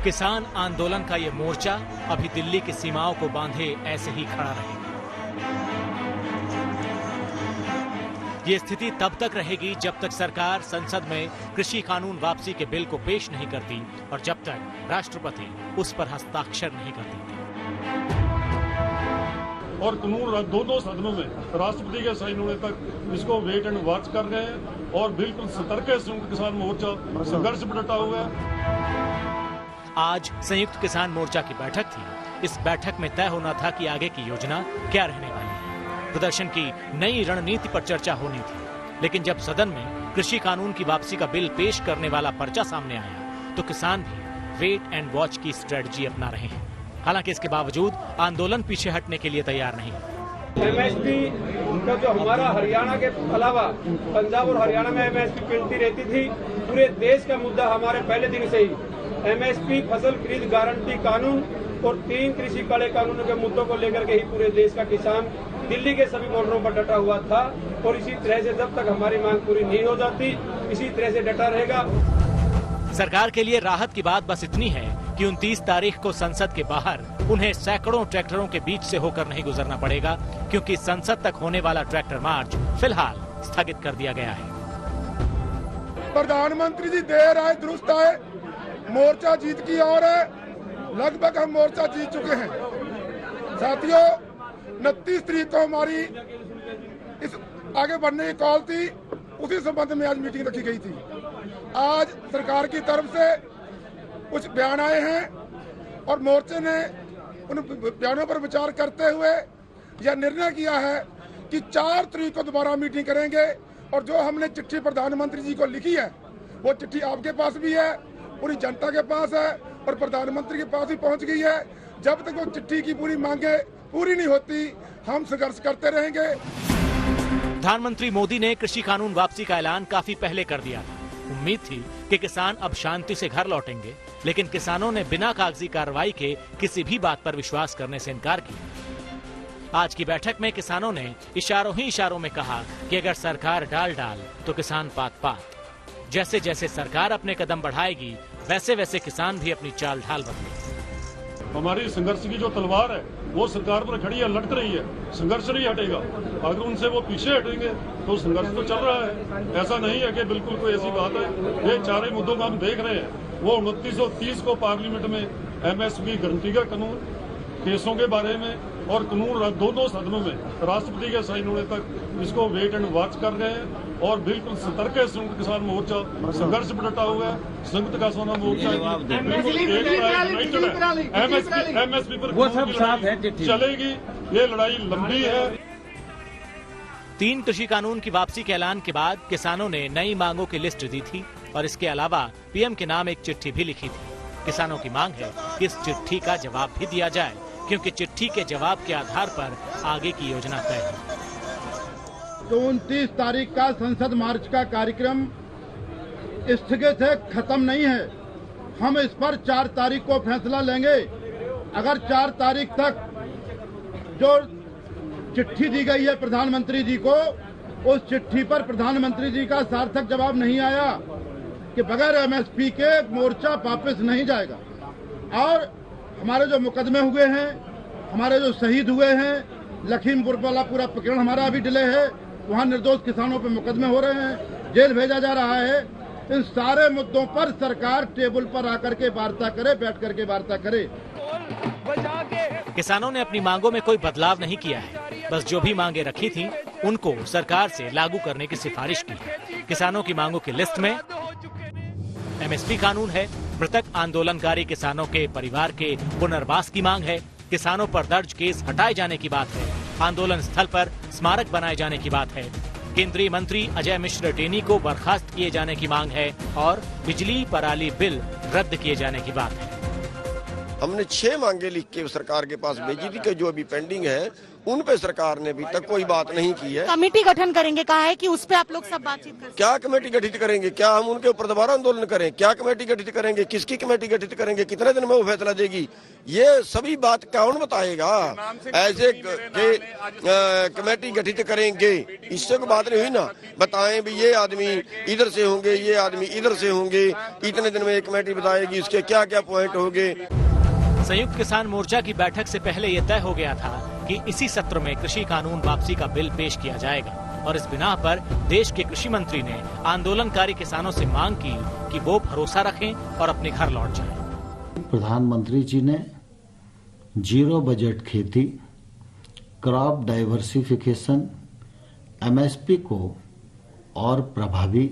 किसान आंदोलन का ये मोर्चा अभी दिल्ली की सीमाओं को बांधे ऐसे ही खड़ा रहेगा। ये स्थिति तब तक रहेगी जब तक सरकार संसद में कृषि कानून वापसी के बिल को पेश नहीं करती और जब तक राष्ट्रपति उस पर हस्ताक्षर नहीं करती। और कानून दोनों सदनों में राष्ट्रपति के साइन होने तक इसको वेट एंड वॉच कर रहे हैं और बिल्कुल सतर्क है संयुक्त किसान मोर्चा संघर्ष में डटा हुआ है। आज संयुक्त किसान मोर्चा की बैठक थी। इस बैठक में तय होना था कि आगे की योजना क्या रहने वाली है। प्रदर्शन की नई रणनीति पर चर्चा होनी थी, लेकिन जब सदन में कृषि कानून की वापसी का बिल पेश करने वाला पर्चा सामने आया तो किसान भी वेट एंड वॉच की स्ट्रेटजी अपना रहे हैं। हालांकि इसके बावजूद आंदोलन पीछे हटने के लिए तैयार नहीं। एमएसपी का जो हमारा हरियाणा के अलावा पंजाब और हरियाणा में एमएसपी मिलती रहती थी, पूरे देश का मुद्दा हमारे पहले दिन से ही एमएसपी, फसल खरीद गारंटी कानून और 3 कृषि काले कानूनों के मुद्दों को लेकर के ही पूरे देश का किसान दिल्ली के सभी बॉर्डरों पर डटा हुआ था और इसी तरह से जब तक हमारी मांग पूरी नहीं हो जाती इसी तरह से डटा रहेगा। सरकार के लिए राहत की बात बस इतनी है कि 29 तारीख को संसद के बाहर उन्हें सैकड़ों ट्रैक्टरों के बीच से होकर नहीं गुजरना पड़ेगा, क्योंकि संसद तक होने वाला ट्रैक्टर मार्च फिलहाल स्थगित कर दिया गया है। प्रधानमंत्री जी देर आए दुरुस्त आए, मोर्चा जीत की ओर है। लगभग हम मोर्चा जीत चुके हैं। साथियों, 29 तारीख को हमारी इस आगे बढ़ने की कॉल थी, उसी संबंध में आज मीटिंग रखी गई थी। आज सरकार की तरफ से कुछ बयान आए हैं और मोर्चे ने उन बयानों पर विचार करते हुए यह निर्णय किया है कि 4 तारीख को दोबारा मीटिंग करेंगे और जो हमने चिट्ठी प्रधानमंत्री जी को लिखी है वो चिट्ठी आपके पास भी है, पूरी जनता के पास है और प्रधानमंत्री के पास भी पहुंच गई है। जब तक वो चिट्ठी की पूरी मांगे पूरी नहीं होती हम संघर्ष करते रहेंगे। प्रधानमंत्री मोदी ने कृषि कानून वापसी का ऐलान काफी पहले कर दिया था। उम्मीद थी कि किसान अब शांति से घर लौटेंगे, लेकिन किसानों ने बिना कागजी कार्रवाई के किसी भी बात पर विश्वास करने से इनकार किया। आज की बैठक में किसानों ने इशारों ही इशारों में कहा कि अगर सरकार डाल तो किसान पात। जैसे जैसे सरकार अपने कदम बढ़ाएगी वैसे वैसे किसान भी अपनी चाल ढाल बदलेंगे। हमारी संघर्ष की जो तलवार है वो सरकार पर खड़ी है, लटक रही है, संघर्ष नहीं हटेगा। अगर उनसे वो पीछे हटेंगे तो संघर्ष तो चल रहा है। ऐसा नहीं है कि बिल्कुल कोई ऐसी बात है। ये 4 मुद्दों का हम देख रहे हैं। वो 2930 को पार्लियामेंट में एमएसपी गारंटी का कानून, केसों के बारे में और कानून दोनों सदनों में राष्ट्रपति के साइन होने तक इसको वेट एंड वॉच कर रहे हैं और बिल्कुल सतर्क है संयुक्त किसान मोर्चा संघर्ष में डटा हुआ है। संयुक्त किसान मोर्चा एमएसपी पर वो सब साथ है, चलेगी। ये लड़ाई लंबी है। 3 कृषि कानून की वापसी के ऐलान के बाद किसानों ने नई मांगों की लिस्ट दी थी और इसके अलावा पीएम के नाम एक चिट्ठी भी लिखी थी। किसानों की मांग है कि इस चिट्ठी का जवाब भी दिया जाए, क्योंकि चिट्ठी के जवाब के आधार पर आगे की योजना तय है। तो 29 तारीख का संसद मार्च का कार्यक्रम स्थगित है, खत्म नहीं है। हम इस पर 4 तारीख को फैसला लेंगे। अगर 4 तारीख तक जो चिट्ठी दी गई है प्रधानमंत्री जी को, उस चिट्ठी पर प्रधानमंत्री जी का सार्थक जवाब नहीं आया कि बगैर एमएसपी के मोर्चा वापस नहीं जाएगा। और हमारे जो मुकदमे हुए हैं, हमारे जो शहीद हुए हैं, लखीमपुर वाला पूरा प्रकरण हमारा अभी डिले है, वहाँ निर्दोष किसानों पे मुकदमे हो रहे हैं, जेल भेजा जा रहा है। इन सारे मुद्दों पर सरकार टेबल पर आकर के वार्ता करे, बैठ करके वार्ता करे। किसानों ने अपनी मांगों में कोई बदलाव नहीं किया है, बस जो भी मांगे रखी थी उनको सरकार से लागू करने की सिफारिश की है। किसानों की मांगों की लिस्ट में एमएसपी कानून है, मृतक आंदोलनकारी किसानों के परिवार के पुनर्वास की मांग है, किसानों पर दर्ज केस हटाए जाने की बात है, आंदोलन स्थल पर स्मारक बनाए जाने की बात है, केंद्रीय मंत्री अजय मिश्र टेनी को बर्खास्त किए जाने की मांग है और बिजली पराली बिल रद्द किए जाने की बात है। हमने 6 मांगे लिख के सरकार के पास भेजी थी कि जो अभी पेंडिंग है उन पे सरकार ने अभी तक कोई बात नहीं की है। कमेटी गठन करेंगे कहा है कि उस पे आप लोग सब बातचीत करें। क्या कमेटी गठित करेंगे? क्या हम उनके ऊपर दोबारा आंदोलन करें? क्या कमेटी गठित करेंगे? किसकी कमेटी गठित करेंगे? कितने दिन में वो फैसला देगी? ये सभी बात कौन बताएगा? ऐसे कमेटी गठित करेंगे इससे कोई बात नहीं हुई ना। बताएं भी ये आदमी इधर से होंगे, ये आदमी इधर से होंगे, इतने दिन में एक कमेटी बताएगी, उसके क्या क्या पॉइंट होंगे। संयुक्त किसान मोर्चा की बैठक से पहले ये तय हो गया था कि इसी सत्र में कृषि कानून वापसी का बिल पेश किया जाएगा और इस बिना पर देश के कृषि मंत्री ने आंदोलनकारी किसानों से मांग की कि वो भरोसा रखें और अपने घर लौट जाएं। प्रधानमंत्री जी ने जीरो बजट खेती, क्रॉप डाइवर्सिफिकेशन, एमएसपी को और प्रभावी,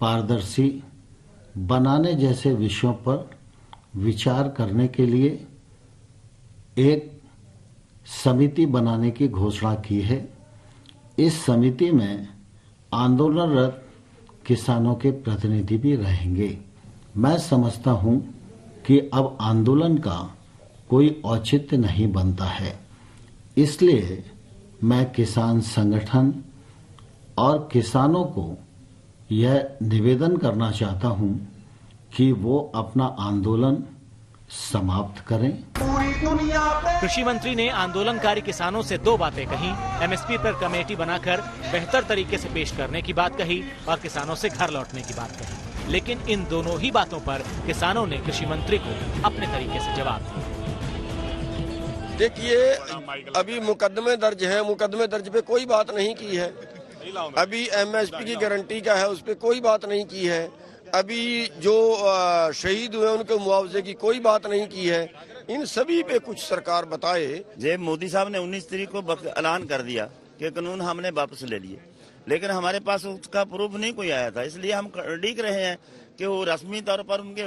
पारदर्शी बनाने जैसे विषयों पर विचार करने के लिए एक समिति बनाने की घोषणा की है। इस समिति में आंदोलनरत किसानों के प्रतिनिधि भी रहेंगे। मैं समझता हूं कि अब आंदोलन का कोई औचित्य नहीं बनता है, इसलिए मैं किसान संगठन और किसानों को यह निवेदन करना चाहता हूं कि वो अपना आंदोलन समाप्त करें। कृषि मंत्री ने आंदोलनकारी किसानों से 2 बातें कही। एमएसपी पर कमेटी बनाकर बेहतर तरीके से पेश करने की बात कही और किसानों से घर लौटने की बात कही। लेकिन इन दोनों ही बातों पर किसानों ने कृषि मंत्री को अपने तरीके से जवाब दिया। देखिए, अभी मुकदमे दर्ज है, मुकदमे दर्ज पे कोई बात नहीं की है। अभी एमएसपी की गारंटी का है, उस पर कोई बात नहीं की है। अभी जो शहीद हुए उनके मुआवजे की कोई बात नहीं की है। इन सभी पे कुछ सरकार बताए। जब मोदी साहब ने 19 तारीख को ऐलान कर दिया कि कानून हमने वापस ले लिए, लेकिन हमारे पास उसका प्रूफ नहीं कोई आया था, इसलिए हम उड़ीक रहे हैं कि वो रस्मी तौर पर उनके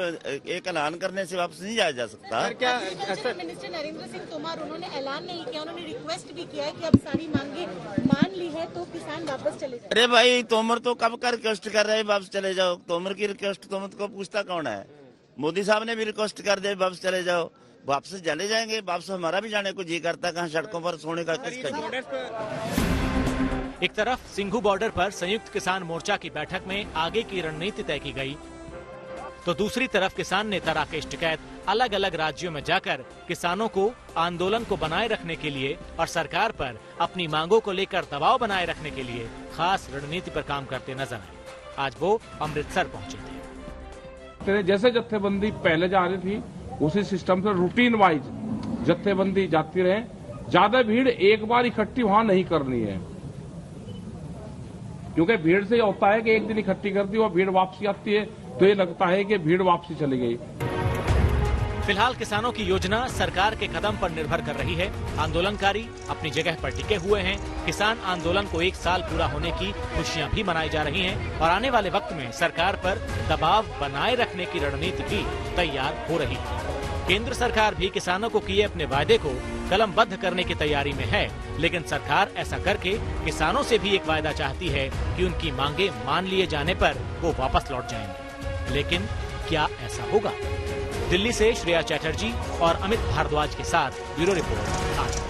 एक ऐलान करने से वापस नहीं जाया जा सकता। क्या मिनिस्टर नरेंद्र सिंह तोमर उन्होंने ऐलान नहीं किया, उन्होंने रिक्वेस्ट भी किया है कि अब सारी मांगे मान ली है तो किसान वापस चले जाए। अरे भाई, तोमर तो कब का रिक्वेस्ट कर रहे हैं वापस चले जाओ? तोमर की रिक्वेस्ट तोमर को पूछता कौन है? मोदी साहब ने भी रिक्वेस्ट कर दिया वापस चले जाओ। वापस चले जाएंगे, वापस हमारा भी जाने को जी करता, कहाँ सड़कों पर सोने का किसका। एक तरफ सिंघू बॉर्डर पर संयुक्त किसान मोर्चा की बैठक में आगे की रणनीति तय की गई, तो दूसरी तरफ किसान नेता राकेश टिकैत अलग अलग राज्यों में जाकर किसानों को आंदोलन को बनाए रखने के लिए और सरकार पर अपनी मांगों को लेकर दबाव बनाए रखने के लिए खास रणनीति पर काम करते नजर आए। आज वो अमृतसर पहुंचे थे। जैसे जत्थेबंदी पहले जा रही थी उसी सिस्टम से रूटीन वाइज जत्थेबंदी जाती रहे। ज्यादा भीड़ एक बार इकट्ठी वहां नहीं करनी है, क्योंकि भीड़ से होता है कि एक दिन इकट्ठी करती है और भीड़ वापसी आती है तो ये लगता है कि भीड़ वापसी चली गई। फिलहाल किसानों की योजना सरकार के कदम पर निर्भर कर रही है। आंदोलनकारी अपनी जगह पर टिके हुए हैं। किसान आंदोलन को 1 साल पूरा होने की खुशियां भी मनाई जा रही हैं और आने वाले वक्त में सरकार पर दबाव बनाए रखने की रणनीति भी तैयार हो रही है। केंद्र सरकार भी किसानों को किए अपने वायदे को कलमबद्ध करने की तैयारी में है, लेकिन सरकार ऐसा करके किसानों से भी एक वायदा चाहती है कि उनकी मांगे मान लिए जाने पर वो वापस लौट जाएंगे। लेकिन क्या ऐसा होगा? दिल्ली से श्रेया चैटर्जी और अमित भारद्वाज के साथ ब्यूरो रिपोर्ट आज।